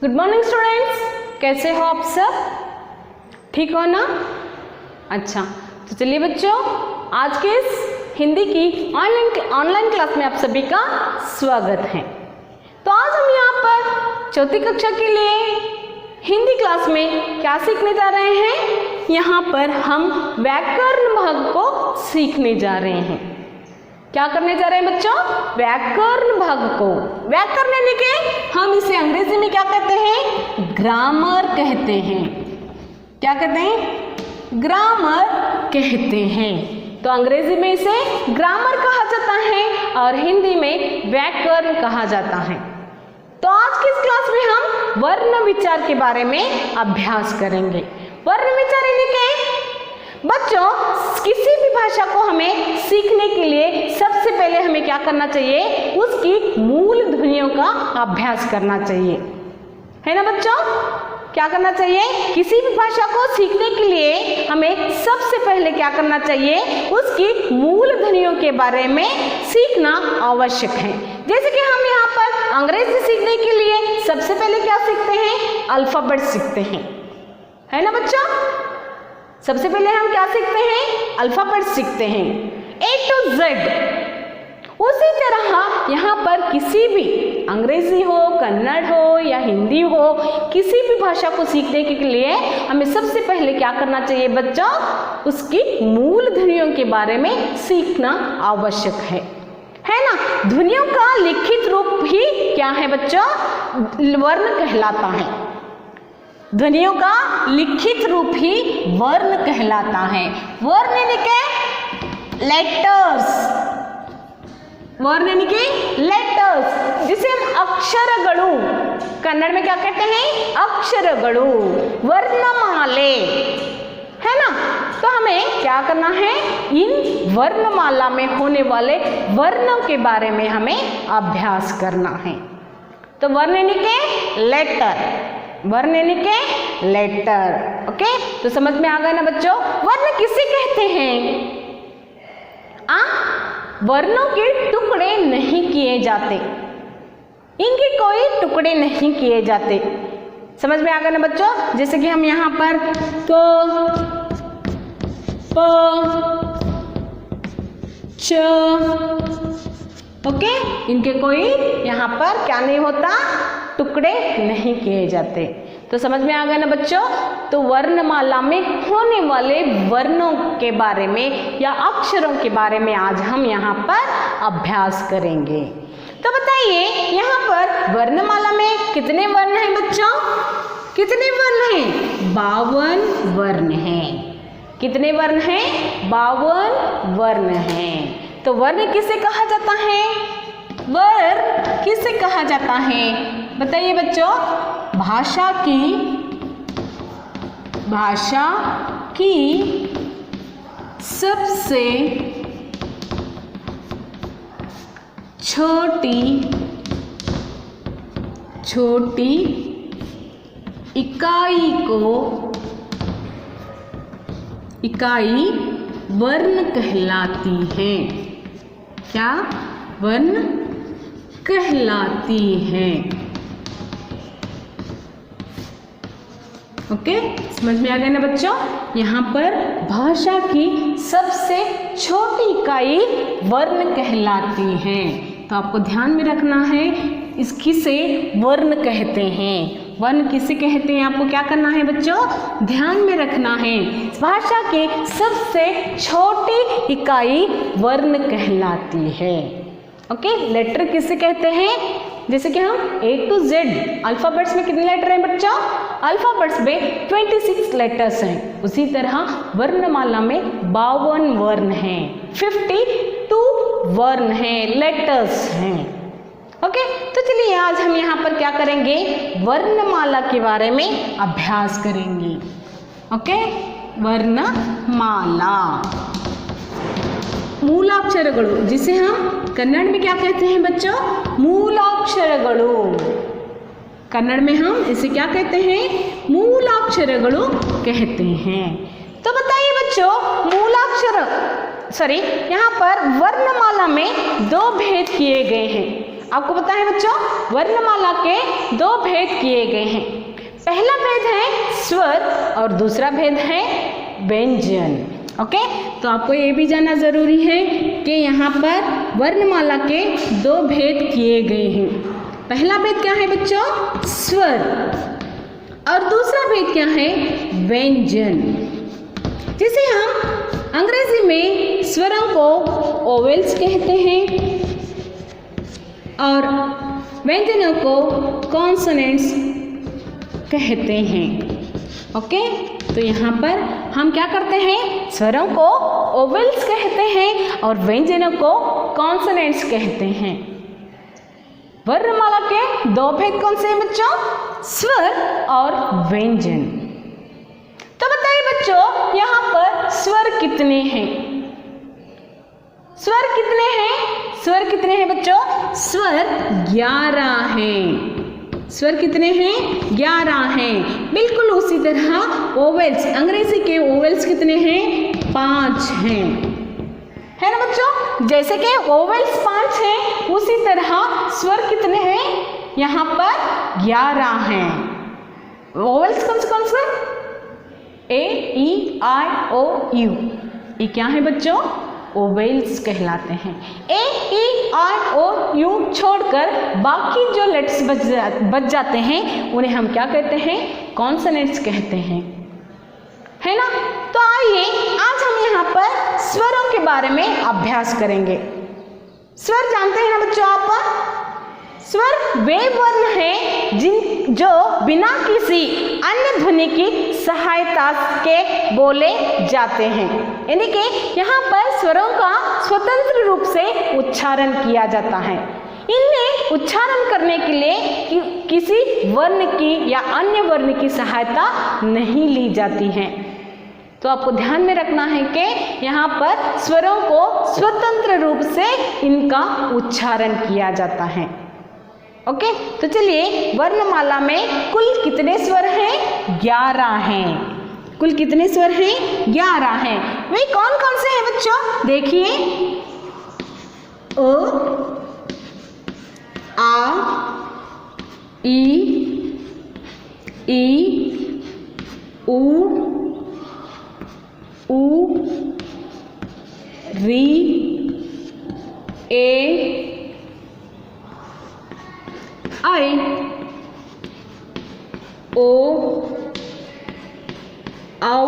Good morning students, कैसे हो आप सब? ठीक हो ना? अच्छा, तो चलिए बच्चों, आज के इस हिंदी की ऑनलाइन क्लास में आप सभी का स्वागत है। तो आज हम यहाँ पर चौथी कक्षा के लिए हिंदी क्लास में क्या सीखने जा रहे हैं? यहाँ पर हम व्याकरण भाग को सीखने जा रहे हैं। क्या करने जा रहे हैं बच्चों? व्याकरण भाग को। व्याकरण यानी कि हम इसे अंग्रेजी में क्या कहते हैं? ग्रामर कहते हैं। क्या कहते हैं? ग्रामर कहते हैं। तो अंग्रेजी में इसे ग्रामर कहा जाता है और हिंदी में व्याकरण कहा जाता है। तो आज की इस क्लास में हम वर्ण विचार के बारे में अभ्यास करेंगे। वर्ण विचार यानी कि बच्चों, किसी भी भाषा को हमें सीखने के लिए सबसे पहले हमें क्या करना चाहिए? उसकी मूल ध्वनियों का अभ्यास करना चाहिए, है ना बच्चों? क्या करना चाहिए? किसी भी भाषा को सीखने के लिए हमें सबसे पहले क्या करना चाहिए? उसकी मूल ध्वनियों के बारे में सीखना आवश्यक है। जैसे कि हम यहाँ पर अंग्रेजी सीखने के लिए सबसे पहले क्या सीखते हैं? अल्फाबेट सीखते हैं, है ना बच्चों? सबसे पहले हम क्या सीखते हैं? अल्फाबेट सीखते हैं, A to Z। उसी तरह यहाँ पर किसी भी अंग्रेजी हो, कन्नड़ हो या हिंदी हो, किसी भी भाषा को सीखने के लिए हमें सबसे पहले क्या करना चाहिए बच्चों? उसकी मूल ध्वनियों के बारे में सीखना आवश्यक है ना? ध्वनियों का लिखित रूप ही क्या है बच्चों? वर्ण कहलाता है। ध्वनियों का लिखित रूप ही वर्ण कहलाता है। वर्ण यानी कि लेटर्स, वर्ण यानी कि लेटर्स, जिसे हम अक्षरगणु, कन्नड़ में क्या कहते हैं? अक्षरगणु, वर्णमाले, है ना? तो हमें क्या करना है? इन वर्णमाला में होने वाले वर्णों के बारे में हमें अभ्यास करना है। तो वर्ण यानी कि लेटर, वर्ण यानी कि लेटर। ओके, तो समझ में आ गया ना बच्चों? वर्ण किसे कहते हैं? वर्णों के टुकड़े नहीं किए जाते, इनके कोई टुकड़े नहीं किए जाते। समझ में आ गया ना बच्चों? जैसे कि हम यहाँ पर क, प, च, ओके, इनके कोई यहाँ पर क्या नहीं होता? टुकड़े नहीं किए जाते। तो समझ में आ गया ना बच्चों? तो वर्णमाला में होने वाले वर्णों के बारे में या अक्षरों के बारे में आज हम यहाँ पर अभ्यास करेंगे। तो बताइए, यहाँ पर वर्णमाला में कितने वर्ण हैं बच्चों? कितने वर्ण हैं? 52 वर्ण हैं। कितने वर्ण हैं? 52 वर्ण हैं। तो वर्ण किसे कहा जाता है? वर्ण किसे कहा जाता है? बताइए बच्चों। भाषा की सबसे छोटी इकाई वर्ण कहलाती है। क्या? वर्ण कहलाती है। ओके, समझ में आ गया ना बच्चों? यहाँ पर भाषा की सबसे छोटी इकाई वर्ण कहलाती है। तो आपको ध्यान में रखना है, इसकी से वर्ण कहते हैं। वर्ण किसे कहते हैं? आपको क्या करना है बच्चों? ध्यान में रखना है। भाषा की सबसे छोटी इकाई वर्ण कहलाती है। ओके, लेटर किसे कहते हैं? जैसे कि हम A to Z, अल्फाबेट्स में कितने लेटर हैं बच्चों? अल्फाबेट्स में 26 लेटर्स हैं। उसी तरह वर्णमाला में 52 वर्ण हैं, 52 वर्ण हैं, लेटर्स हैं। ओके, तो चलिए आज हम यहाँ पर क्या करेंगे? वर्णमाला के बारे में अभ्यास करेंगे। ओके, वर्णमाला, मूलाक्षरगणु, जिसे हम कन्नड़ में क्या कहते हैं बच्चों? मूलाक्षरगणु। कन्नड़ में हम इसे क्या कहते हैं? मूलाक्षरगणु कहते हैं। तो बताइए बच्चों, यहाँ पर वर्णमाला में 2 भेद किए गए हैं। आपको पता है बच्चों, वर्णमाला के 2 भेद किए गए हैं। पहला भेद है स्वर और दूसरा भेद है व्यंजन। ओके, तो आपको ये भी जानना जरूरी है कि यहाँ पर वर्णमाला के 2 भेद किए गए हैं। पहला भेद क्या है बच्चों? स्वर। और दूसरा भेद क्या है? व्यंजन। जिसे हम अंग्रेजी में स्वरों को ओवेल्स कहते हैं और व्यंजनों को कॉन्सोनेंट्स कहते हैं। ओके, तो यहाँ पर हम क्या करते हैं? स्वरों को ओवेल्स कहते हैं और व्यंजनों को कॉन्सोनेंट्स कहते हैं। वर्णमाला के 2 भेद कौन से हैं बच्चों? स्वर और व्यंजन। तो बताइए बच्चों, यहाँ पर स्वर कितने हैं? स्वर कितने हैं? स्वर कितने हैं बच्चों? स्वर 11 हैं। स्वर कितने हैं? 11 हैं। बिल्कुल उसी तरह ओवेल्स, अंग्रेजी के ओवेल्स कितने हैं? 5 हैं, है ना बच्चों? जैसे कि ओवेल्स 5 हैं, उसी तरह स्वर कितने हैं? यहाँ पर 11 हैं। ओवेल्स कौन से? ए, ई, आई, ओ, यू। ये क्या है बच्चों? ओवेल्स कहलाते हैं। ए, ई, आई, ओ, यू छोड़कर बाकी जो लेटर्स बच जाते हैं उन्हें हम क्या कहते हैं? कॉन्सोनेंट्स कहते हैं, है ना? तो आइए आज हम यहाँ पर स्वरों के बारे में अभ्यास करेंगे। स्वर जानते हैं ना बच्चों आप? स्वर वे वर्ण हैं जो बिना किसी अन्य ध्वनि की सहायता के बोले जाते हैं। यानी कि यहाँ पर स्वरों का स्वतंत्र रूप से उच्चारण किया जाता है। इनमें उच्चारण करने के लिए किसी वर्ण की या अन्य वर्ण की सहायता नहीं ली जाती है। तो आपको ध्यान में रखना है कि यहाँ पर स्वरों को स्वतंत्र रूप से इनका उच्चारण किया जाता है। ओके, तो चलिए वर्णमाला में कुल कितने स्वर हैं? 11 हैं। कुल कितने स्वर हैं? 11 हैं। वे कौन कौन से हैं बच्चों? देखिए, ओ, आ, ई, ऊ, री, ए, आई, ओ, औ,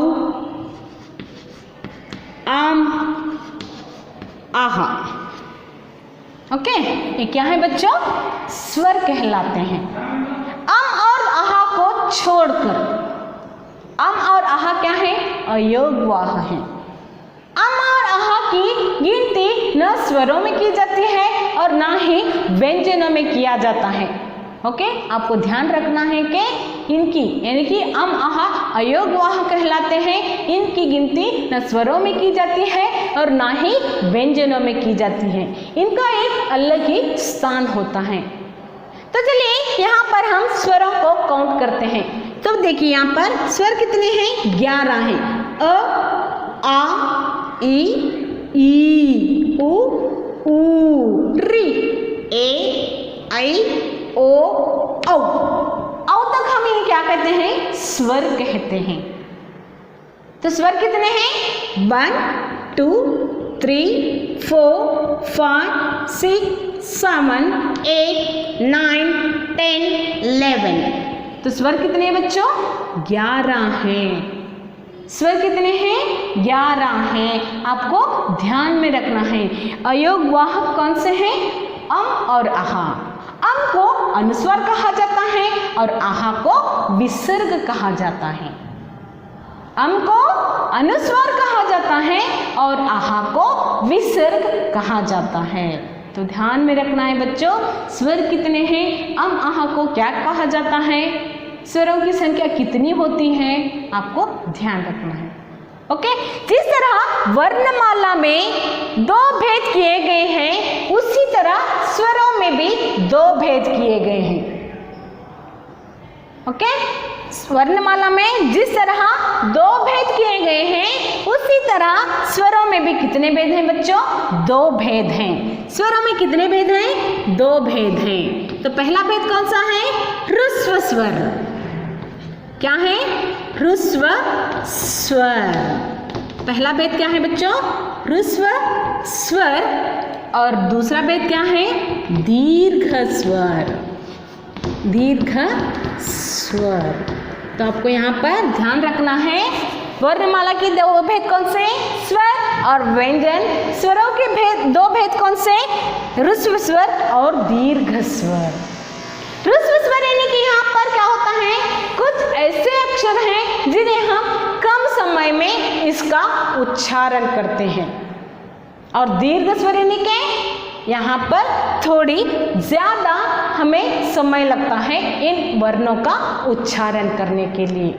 आम, आहा। ओके, ये क्या है बच्चों? स्वर कहलाते हैं। अम और आहा को छोड़कर, अम और आहा क्या है? अयोगवाह है। अम और आहा की गिनती न स्वरों में की जाती है और ना ही व्यंजनों में किया जाता है। ओके, आपको ध्यान रखना है कि इनकी यानी कि अम, आहा अयोगवाह कहलाते हैं। इनकी गिनती न स्वरों में की जाती है और ना ही व्यंजनों में की जाती है। इनका एक अलग ही स्थान होता है। तो चलिए यहाँ पर हम स्वरों को काउंट करते हैं। तो देखिए यहाँ पर स्वर कितने हैं? 11 हैं। अ, आ, ई, उ, री, ए, आई, ओ, औ। औ तक हम इन्हें क्या कहते हैं? स्वर कहते हैं। तो स्वर कितने हैं? 1, 2, 3, 4, 5, 6, 7, 8, 9, 10, 11। तो स्वर कितने हैं बच्चों? 11 हैं। स्वर कितने हैं? 11 हैं। आपको ध्यान में रखना है। अयोगवाहक कौन से हैं? अम और आहा। अम को अनुस्वार कहा जाता है और आहा को विसर्ग कहा जाता है। अम को अनुस्वार कहा जाता है और आहा को विसर्ग कहा जाता है। तो ध्यान में रखना है बच्चों, स्वर कितने हैं? अम, आहा को क्या कहा जाता है? स्वरों की संख्या कितनी होती है? आपको ध्यान रखना है। ओके, जिस तरह वर्णमाला में 2 भेद किए गए हैं, उसी तरह स्वरों में भी 2 भेद किए गए हैं। ओके। वर्णमाला में जिस तरह दो भेद किए गए हैं उसी तरह स्वरों में भी कितने भेद हैं बच्चों? दो भेद हैं। स्वरों में कितने भेद हैं? दो भेद हैं। तो पहला भेद कौन सा है? ह्रस्व स्वर। क्या है? ह्रस्व स्वर। पहला भेद क्या है बच्चों? ह्रस्व स्वर। और दूसरा भेद क्या है? दीर्घ स्वर। दीर्घ स्वर। तो आपको यहाँ पर ध्यान रखना है वर्णमाला की दो भेद कौन से? स्वर और व्यंजन। स्वरों के भेद दो भेद कौन से? ह्रस्व स्वर और दीर्घ स्वर। ह्रस्व स्वर यानी कि यहाँ पर क्या होता है? कुछ ऐसे अक्षर हैं जिन्हें हम कम समय में इसका उच्चारण करते हैं। और दीर्घ स्वर यानी कि यहाँ पर थोड़ी ज्यादा हमें समय लगता है इन वर्णों का उच्चारण करने के लिए।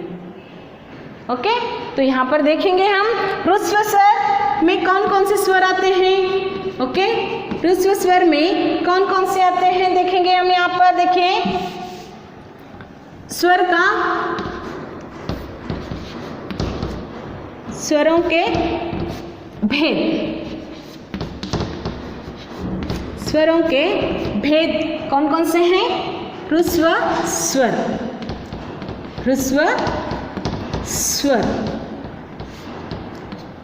ओके, तो यहाँ पर देखेंगे हम ह्रस्व स्वर में कौन कौन से स्वर आते हैं। ओके, ह्रस्व स्वर में कौन कौन से आते हैं देखेंगे हम। यहाँ पर देखिए स्वर का, स्वरों के भेद, स्वरों के भेद कौन कौन से हैं? ह्रस्व स्वर, ह्रस्व स्वर।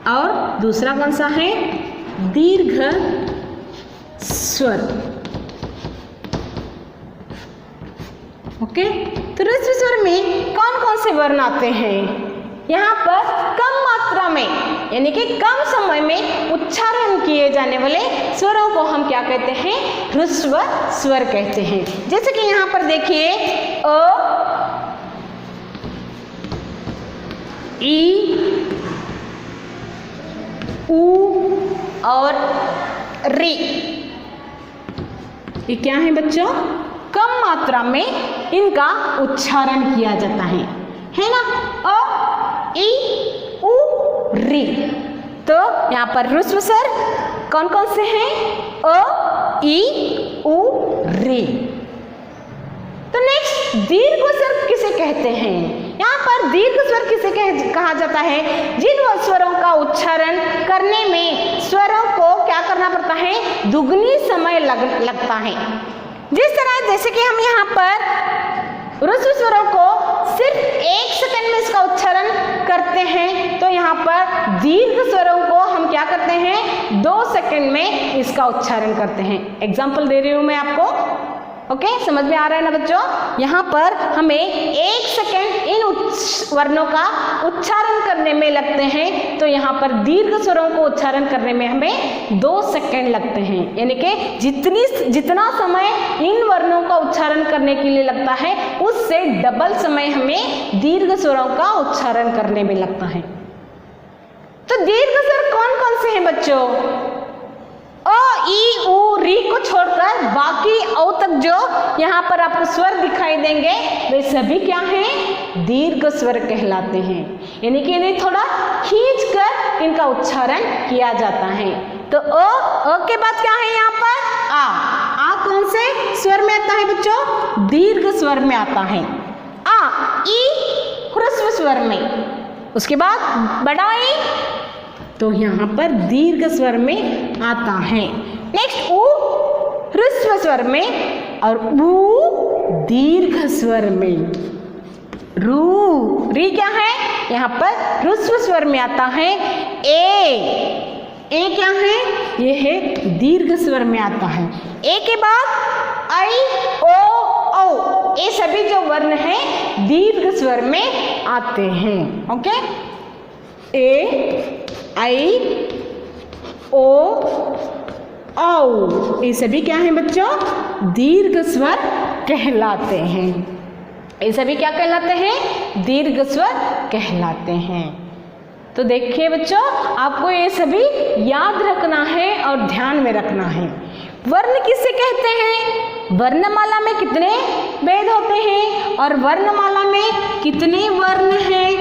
और दूसरा कौन सा है? दीर्घ स्वर। ओके, तो ह्रस्व स्वर में कौन कौन से वर्ण आते हैं? यहाँ पर कम मात्रा में यानी कि कम समय में उच्चारण किए जाने वाले स्वरों को हम क्या कहते हैं? ह्रस्व स्वर कहते हैं। जैसे कि यहाँ पर देखिए अ, ई, ऊ और री। ये क्या है बच्चों? कम मात्रा में इनका उच्चारण किया जाता है ना? अ, ई, ऊ, री। तो यहाँ पर ह्रस्व स्वर कौन कौन से हैं? अ, ई, ऊ, री। तो नेक्स्ट दीर्घ स्वर किसे कहते हैं? यहाँ पर दीर्घ स्वर किसे कहा जाता है? जिन स्वरों का उच्चारण करने में स्वरों को क्या करना पड़ता है? दुगनी समय लगता है। जिस तरह जैसे कि हम यहाँ पर ह्रस्व स्वरों को सिर्फ 1 सेकंड में इसका उच्चारण करते हैं, तो यहाँ पर दीर्घ स्वरों को हम क्या करते हैं? 2 सेकंड में इसका उच्चारण करते हैं। एग्जाम्पल दे रही हूँ मैं आपको। ओके, समझ में आ रहा है ना बच्चों? यहाँ पर हमें 1 सेकंड इन वर्णों का उच्चारण करने में लगते हैं, तो यहाँ पर दीर्घ स्वरों को उच्चारण करने में हमें 2 सेकंड लगते हैं। यानी कि जितना समय इन वर्णों का उच्चारण करने के लिए लगता है उससे डबल समय हमें दीर्घ स्वरों का उच्चारण करने में लगता है। तो दीर्घ स्वर कौन कौन से हैं बच्चों? अ, ई, ऊ, री को छोड़कर बाकी औ तक जो यहाँ पर आपको स्वर दिखाई देंगे वे सभी क्या हैं? दीर्घ स्वर कहलाते हैं। यानी कि इन्हें थोड़ा खींचकर इनका उच्चारण किया जाता है। तो अ के बाद क्या है यहाँ पर? आ कौन से स्वर में आता है बच्चों? दीर्घ स्वर में आता है। आ, ई ह्रस्व स्वर में। उसके बाद बड़ा ई तो यहाँ पर दीर्घ स्वर में आता है। नेक्स्ट ऊ ह्रस्व स्वर में और ऊ दीर्घ स्वर में। रू, री क्या है? यहाँ पर ह्रस्व स्वर में आता है। ए क्या है? ये है दीर्घ स्वर में आता है। ए के बाद आई, ओ, औ, ये सभी जो वर्ण हैं दीर्घ स्वर में आते हैं। ओके, ए, आई, ओ, औ, ये सभी क्या हैं बच्चों? दीर्घ स्वर कहलाते हैं। ये सभी क्या कहलाते हैं? दीर्घ स्वर कहलाते हैं। तो देखिए बच्चों, आपको ये सभी याद रखना है और ध्यान में रखना है। वर्ण किसे कहते हैं? वर्णमाला में कितने भेद होते हैं और वर्णमाला में कितने वर्ण हैं?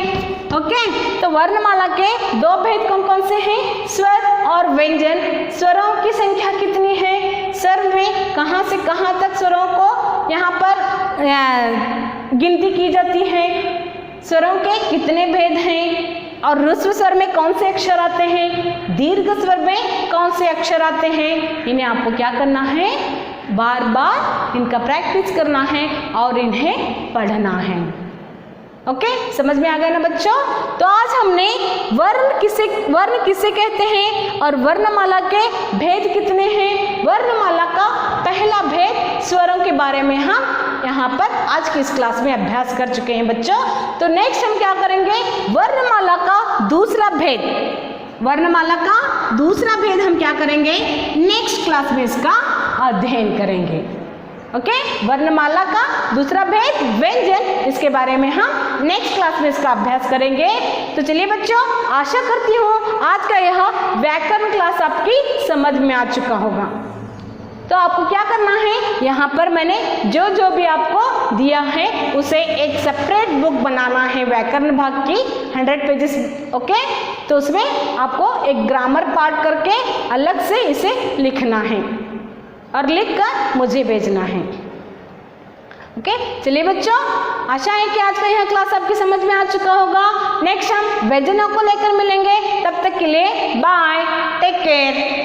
ओके, तो वर्णमाला के 2 भेद कौन कौन से हैं? स्वर और व्यंजन। स्वरों की संख्या कितनी है? स्वर में कहाँ से कहाँ तक स्वरों को यहाँ पर गिनती की जाती है, स्वरों के कितने भेद हैं, और ह्रस्व स्वर में कौन से अक्षर आते हैं, दीर्घ स्वर में कौन से अक्षर आते हैं, इन्हें आपको क्या करना है, बार बार इनका प्रैक्टिस करना है और इन्हें पढ़ना है। ओके, समझ में आ गया ना बच्चों। तो आज हमने वर्ण किसे कहते हैं और वर्णमाला के भेद कितने हैं, वर्णमाला का पहला भेद स्वरों के बारे में हम यहाँ पर आज की इस क्लास में अभ्यास कर चुके हैं बच्चों। तो नेक्स्ट हम क्या करेंगे, वर्णमाला का दूसरा भेद, वर्णमाला का दूसरा भेद हम क्या करेंगे, नेक्स्ट क्लास में इसका अध्ययन करेंगे। ओके, वर्णमाला का दूसरा भेद व्यंजन, इसके बारे में हम नेक्स्ट क्लास में इसका अभ्यास करेंगे। तो चलिए बच्चों, आशा करती हूँ आज का यह व्याकरण क्लास आपकी समझ में आ चुका होगा। तो आपको क्या करना है, यहाँ पर मैंने जो जो भी आपको दिया है उसे एक सेपरेट बुक बनाना है व्याकरण भाग की 100 पेजेस। ओके, तो उसमें आपको एक ग्रामर पार्ट करके अलग से इसे लिखना है और लिखकर मुझे भेजना है। ओके, चलिए बच्चों, आशा है कि आज का यह क्लास आपकी समझ में आ चुका होगा। नेक्स्ट हम व्यंजनों को लेकर मिलेंगे, तब तक के लिए बाय, टेक केयर।